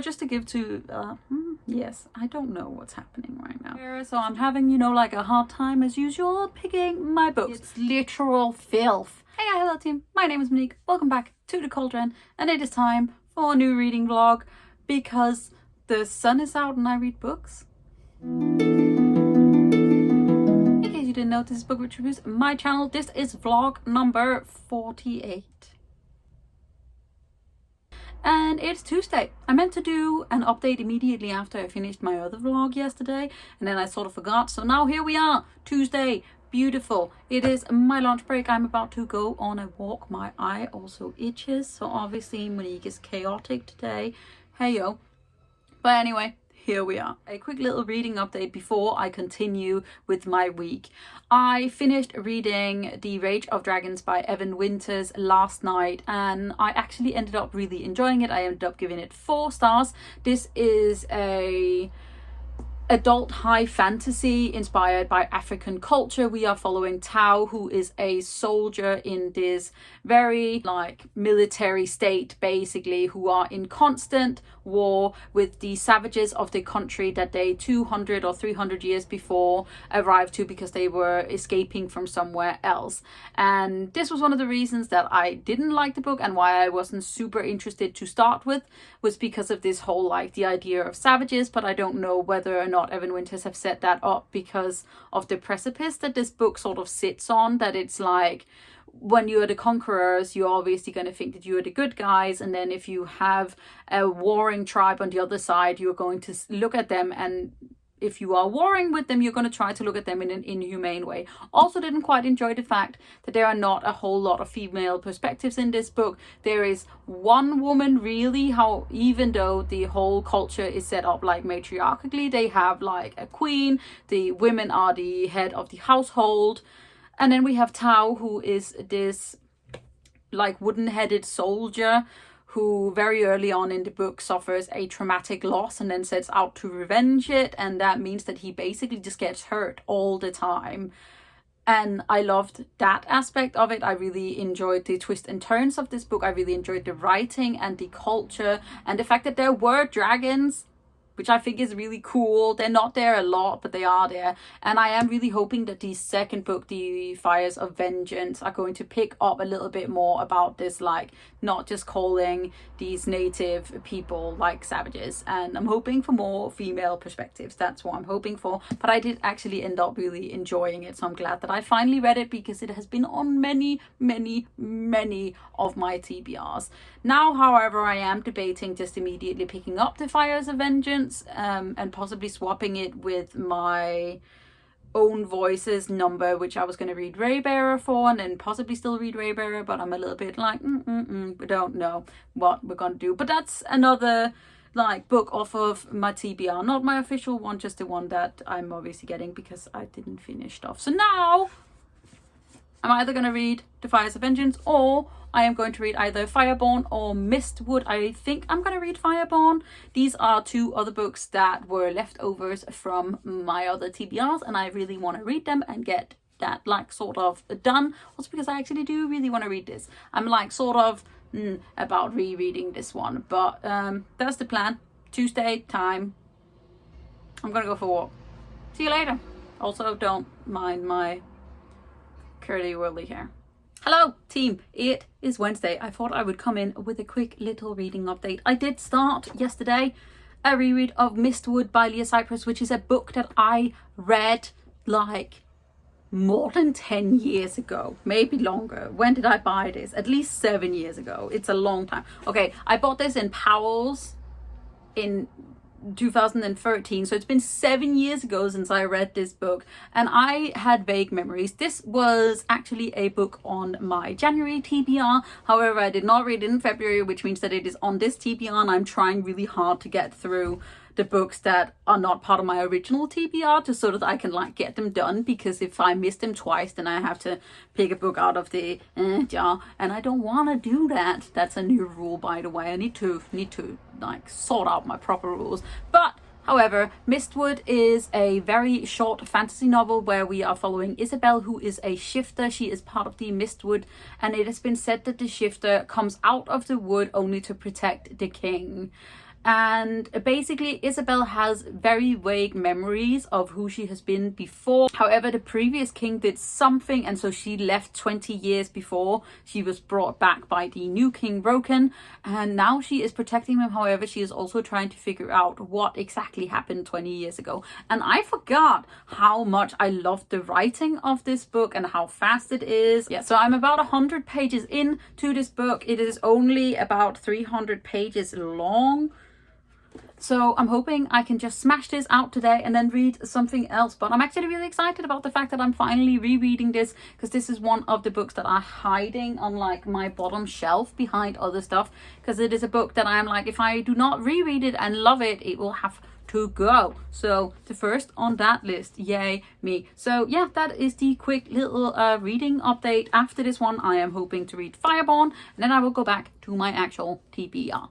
just to give to, yes, I don't know what's happening right now. So I'm having, you know, like a hard time as usual picking my books. It's literal filth. Hey, hello team, my name is Monique. Welcome back to the Cauldron, and it is time for a new reading vlog because the sun is out and I read books. In case you didn't know, this is Bookwitch Reviews, my channel. This is vlog number 48. And it's Tuesday. I meant to do an update immediately after I finished my other vlog yesterday, and then I sort of forgot. So now here we are, Tuesday. Beautiful. It is my lunch break. I'm about to go on a walk. My eye also itches, so obviously Monique is chaotic today. Hey yo. But anyway, here we are. A quick little reading update before I continue with my week. I finished reading The Rage of Dragons by Evan Winters last night, and I actually ended up really enjoying it. I ended up giving it 4 stars. This is a adult high fantasy inspired by African culture. We are following Tao, who is a soldier in this very like military state, basically, who are in constant war with the savages of the country that they 200 or 300 years before arrived to because they were escaping from somewhere else. And this was one of the reasons that I didn't like the book and why I wasn't super interested to start with, was because of this whole like the idea of savages. But I don't know whether or not Evan Winters have set that up because of the precipice that this book sort of sits on, that it's like when you are the conquerors, you're obviously going to think that you are the good guys, and then if you have a warring tribe on the other side, you're going to look at them, and if you are warring with them, you're going to try to look at them in an inhumane way. Also didn't quite enjoy the fact that there are not a whole lot of female perspectives in this book. There is one woman really, how even though the whole culture is set up like matriarchally, they have like a queen, the women are the head of the household. And then we have Tao, who is this like wooden-headed soldier who very early on in the book suffers a traumatic loss and then sets out to revenge it. And that means that he basically just gets hurt all the time. And I loved that aspect of it. I really enjoyed the twists and turns of this book. I really enjoyed the writing and the culture and the fact that there were dragons, which I think is really cool. They're not there a lot, but they are there. And I am really hoping that the second book, The Fires of Vengeance, are going to pick up a little bit more about this, like not just calling these native people like savages. And I'm hoping for more female perspectives. That's what I'm hoping for. But I did actually end up really enjoying it. So I'm glad that I finally read it because it has been on many of my TBRs. Now, however, I am debating just immediately picking up The Fires of Vengeance and possibly swapping it with my own voices number, which I was going to read Raybearer for and then possibly still read Raybearer, but I'm a little bit like we don't know what we're going to do. But that's another like book off of my TBR, not my official one, just the one that I'm obviously getting because I didn't finish stuff. So now I'm either going to read The Fires of Vengeance or I am going to read either Fireborn or Mistwood. I think I'm going to read Fireborn. These are 2 other books that were leftovers from my other TBRs, and I really want to read them and get that like sort of done. Also because I actually do really want to read this. I'm like sort of about rereading this one, but that's the plan. Tuesday time. I'm going to go for a walk. See you later. Also, don't mind my curly whirly hair. Hello team, it is Wednesday. I thought I would come in with a quick little reading update. I did start yesterday a reread of Mistwood by Leah Cypress, which is a book that I read like more than 10 years ago, maybe longer. When did I buy this? At least 7 years ago. It's a long time. Okay, I bought this in Powell's in 2013, so it's been 7 years ago since I read this book, and I had vague memories. This was actually a book on my January TBR. However, I did not read it in February, which means that it is on this TBR, and I'm trying really hard to get through the books that are not part of my original TBR just so that I can like get them done, because if I miss them twice then I have to pick a book out of the jar, and I don't want to do that. That's a new rule, by the way. I need to like sort out my proper rules. But however, Mistwood is a very short fantasy novel where we are following Isabel, who is a shifter. She is part of the Mistwood, and it has been said that the shifter comes out of the wood only to protect the king. And basically Isabel has very vague memories of who she has been before. However, the previous king did something, and so she left 20 years before she was brought back by the new king Broken, and now she is protecting him. However, she is also trying to figure out what exactly happened 20 years ago. And I forgot how much I loved the writing of this book and how fast it is. Yeah, so I'm about 100 pages into this book. It is only about 300 pages long. So I'm hoping I can just smash this out today and then read something else. But I'm actually really excited about the fact that I'm finally rereading this, because this is one of the books that are hiding on like my bottom shelf behind other stuff, because it is a book that I'm like, if I do not reread it and love it, it will have to go. So the first on that list, yay me. So yeah, that is the quick little reading update. After this one, I am hoping to read Fireborn, and then I will go back to my actual TBR.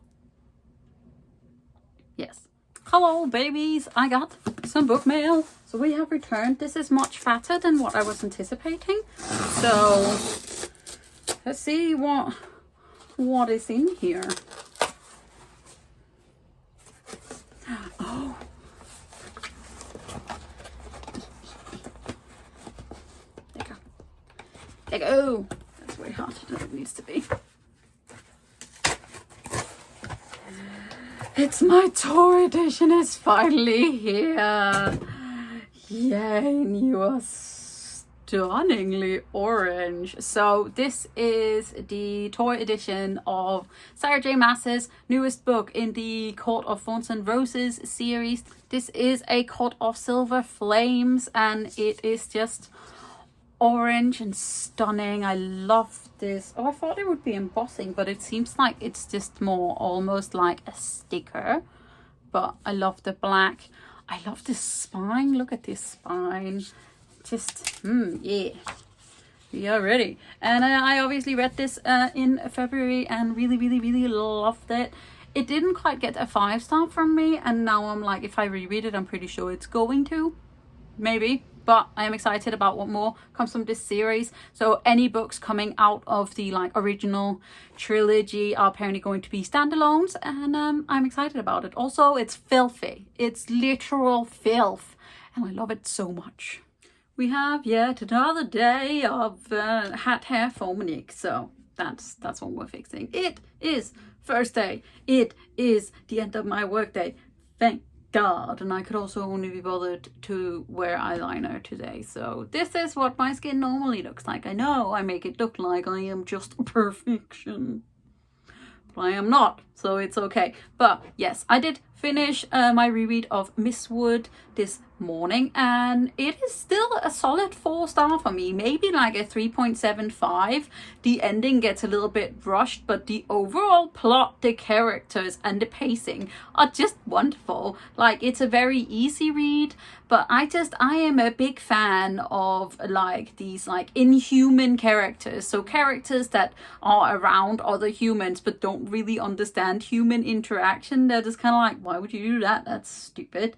Yes. Hello babies, I got some book mail. So we have returned. This is much fatter than what I was anticipating. So let's see what is in here. Oh. There you go. There you go. That's way harder than it needs to be. It's my tour edition is finally here. Yay, and you are stunningly orange. So this is the tour edition of Sarah J. Maas's newest book in the Court of Thorns and Roses series. This is a Court of Silver Flames, and it is just orange and stunning. I love this. Oh, I thought it would be embossing, but it seems like it's just more almost like a sticker. But I love the black. I love this spine. Look at this spine. Just yeah, we are ready. And I obviously read this in February and really loved it. It didn't quite get a 5-star from me, and now I'm like, if I reread it, I'm pretty sure it's going to, maybe. But I am excited about what more comes from this series. So any books coming out of the like original trilogy are apparently going to be standalones, and I'm excited about it. Also, it's filthy. It's literal filth, and I love it so much. We have yet another day of hat hair for Monique, so that's what we're fixing. It is Thursday. It is the end of my workday. Thank God. And I could also only be bothered to wear eyeliner today. So this is what my skin normally looks like. I know I make it look like I am just perfection, but I am not, so it's okay. But yes, I did finish my reread of Mistwood this morning, and it is still a solid 4-star for me, maybe like a 3.75. The ending gets a little bit rushed, but the overall plot, the characters and the pacing are just wonderful. Like, it's a very easy read, but I am a big fan of like these like inhuman characters, so characters that are around other humans but don't really understand human interaction. They're just kind of like, why would you do that? That's stupid.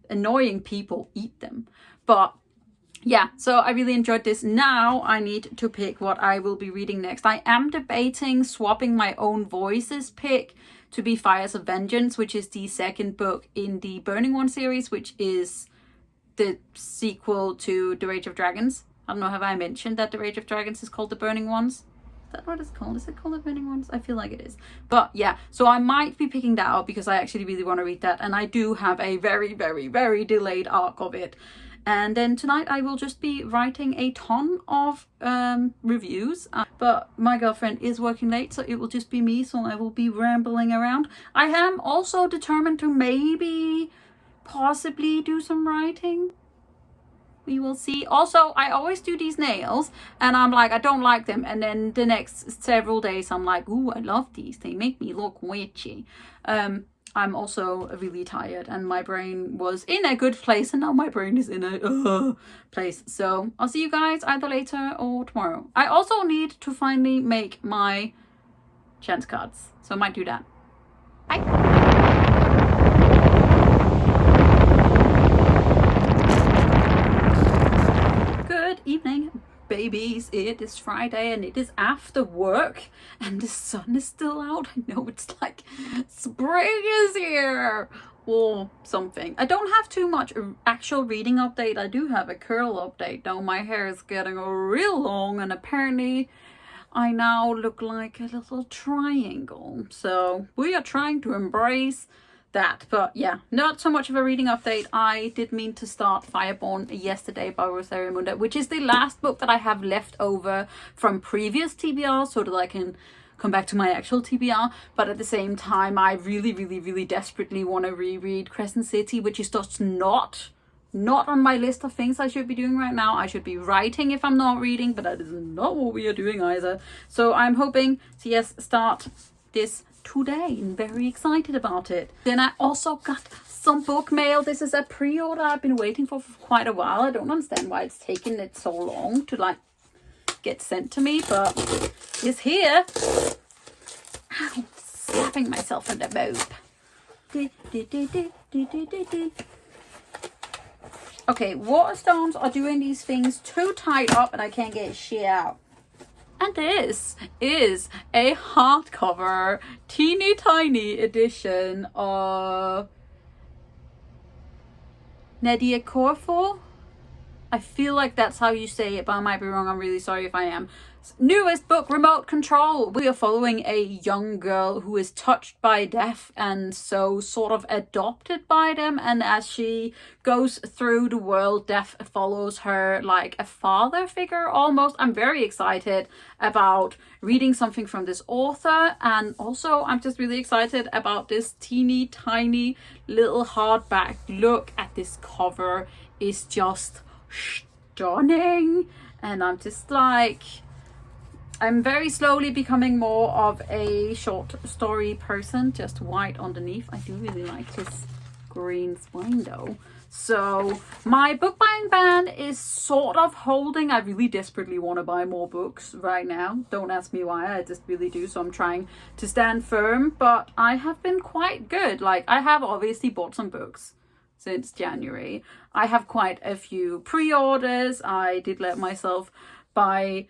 Annoying people, eat them. But yeah, so I really enjoyed this. Now I need to pick what I will be reading next. I am debating swapping my own voices pick to be Fires of Vengeance, which is the second book in the Burning One series, which is the sequel to The Rage of Dragons. I don't know, have I mentioned that The Rage of Dragons is called The Burning Ones? Is that what it's called? Is it called The Burning Ones? I feel like it is. But yeah, so I might be picking that out because I actually really want to read that. And I do have a very delayed arc of it. And then tonight I will just be writing a ton of reviews. But my girlfriend is working late, so it will just be me. So I will be rambling around. I am also determined to maybe possibly do some writing. We will see. Also, I always do these nails and I'm like, I don't like them, and then the next several days I'm like, ooh, I love these, they make me look witchy. I'm also really tired and my brain was in a good place and now my brain is in a place. So I'll see you guys either later or tomorrow. I also need to finally make my chance cards, so I might do that. Bye. Evening, babies. It It is Friday and it is after work and the sun is still out. I know it's like spring is here or something. I don't have too much actual reading update. I do have a curl update though. My hair is getting real long and apparently I now look like a little triangle. So we are trying to embrace that. But yeah, not so much of a reading update. I did mean to start Fireborn yesterday by Rosaria Munda, which is the last book that I have left over from previous TBR so that I can come back to my actual TBR. But at the same time, I really desperately want to reread Crescent City, which is just not on my list of things I should be doing right now. I should be writing if I'm not reading, but that is not what we are doing either. So I'm hoping to, yes, start this today. I'm very excited about it. Then I also got some book mail. This is a pre-order I've been waiting for quite a while. I don't understand why it's taken it so long to like get sent to me, but it's here. Ow, slapping myself in the boob. Okay, Waterstones are doing these things too tight up and I can't get shit out. And this is a hardcover, teeny tiny edition of Nnedi Okorafor. I feel like that's how you say it, but I might be wrong. I'm really sorry if I am. Newest book, Remote Control. We are following a young girl who is touched by death and so sort of adopted by them. And as she goes through the world, death follows her like a father figure almost. I'm very excited about reading something from this author. And also I'm just really excited about this teeny tiny little hardback. Look at this cover. It's just stunning. And I'm just like, I'm very slowly becoming more of a short story person, just white underneath. I do really like this green spine though. So my book buying ban is sort of holding. I really desperately want to buy more books right now. Don't ask me why, I just really do. So I'm trying to stand firm, but I have been quite good. Like I have obviously bought some books since January. I have quite a few pre-orders. I did let myself buy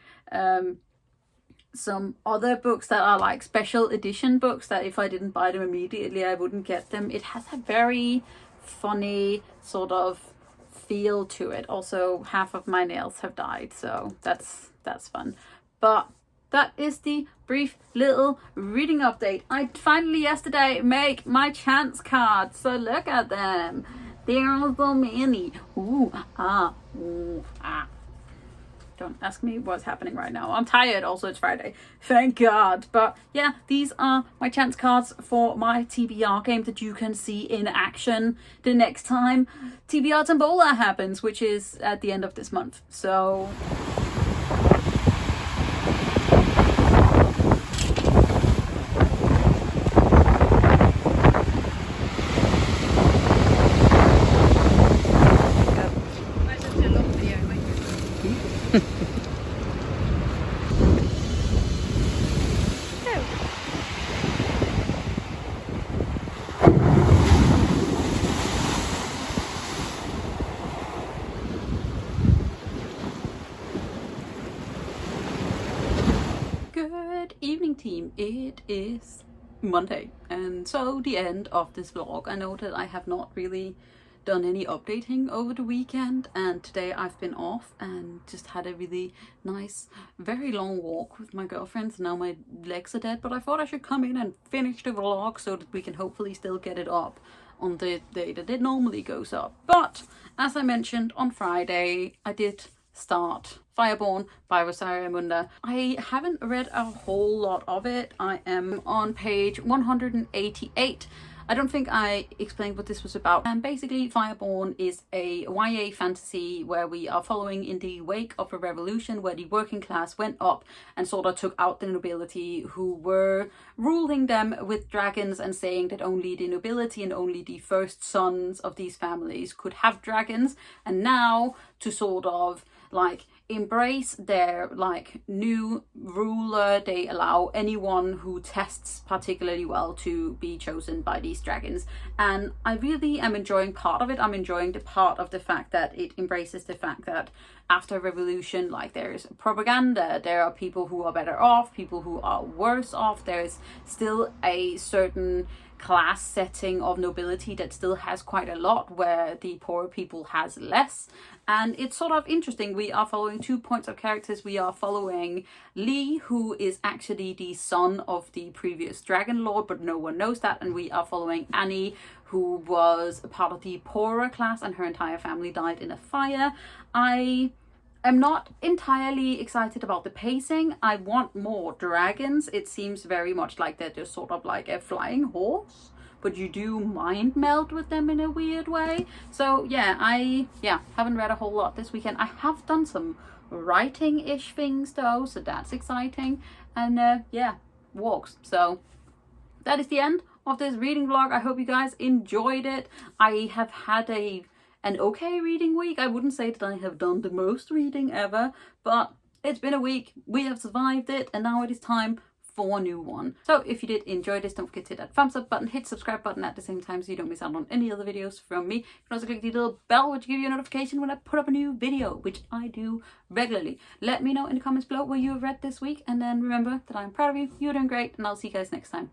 some other books that are like special edition books that if I didn't buy them immediately I wouldn't get them. It has a very funny sort of feel to it. Also half of my nails have died, so that's fun. But that is the brief little reading update. I finally yesterday make my chance cards, so look at them. There are so many. Ooh, ah, ooh, ah. Don't ask me what's happening right now. I'm tired. Also, it's Friday. Thank God. But yeah, these are my chance cards for my TBR game that you can see in action the next time TBR Tombola happens, which is at the end of this month. So evening team, it is Monday and so the end of this vlog. I know that I have not really done any updating over the weekend and today I've been off and just had a really nice very long walk with my girlfriends. Now my legs are dead, but I thought I should come in and finish the vlog so that we can hopefully still get it up on the day that it normally goes up. But as I mentioned on Friday, I did start Fireborn by Rosaria Munda. I haven't read a whole lot of it. I am on page 188. I don't think I explained what this was about. And basically Fireborn is a YA fantasy where we are following in the wake of a revolution where the working class went up and sort of took out the nobility who were ruling them with dragons and saying that only the nobility and only the first sons of these families could have dragons. And now to sort of like embrace their like new ruler. They allow anyone who tests particularly well to be chosen by these dragons, and I really am enjoying part of it. I'm enjoying the part of the fact that it embraces the fact that after revolution, like, there's propaganda, there are people who are better off, people who are worse off, there's still a certain class setting of nobility that still has quite a lot, where the poorer people has less. And it's sort of interesting. We are following 2 points of characters. We are following Lee, who is actually the son of the previous dragon lord, but no one knows that. And we are following Annie, who was a part of the poorer class, and her entire family died in a fire. I'm not entirely excited about the pacing. I want more dragons. It seems very much like they're just sort of like a flying horse, but you do mind meld with them in a weird way. So yeah, I haven't read a whole lot this weekend. I have done some writing-ish things though, so that's exciting. And yeah, walks. So that is the end of this reading vlog. I hope you guys enjoyed it. I have had an okay reading week. I wouldn't say that I have done the most reading ever, but it's been a week. We have survived it, and now it is time for a new one. So if you did enjoy this, don't forget to hit that thumbs up button, hit subscribe button at the same time so you don't miss out on any other videos from me. You can also click the little bell, which will give you a notification when I put up a new video, which I do regularly. Let me know in the comments below what you have read this week, and then remember that I'm proud of you. You're doing great, and I'll see you guys next time.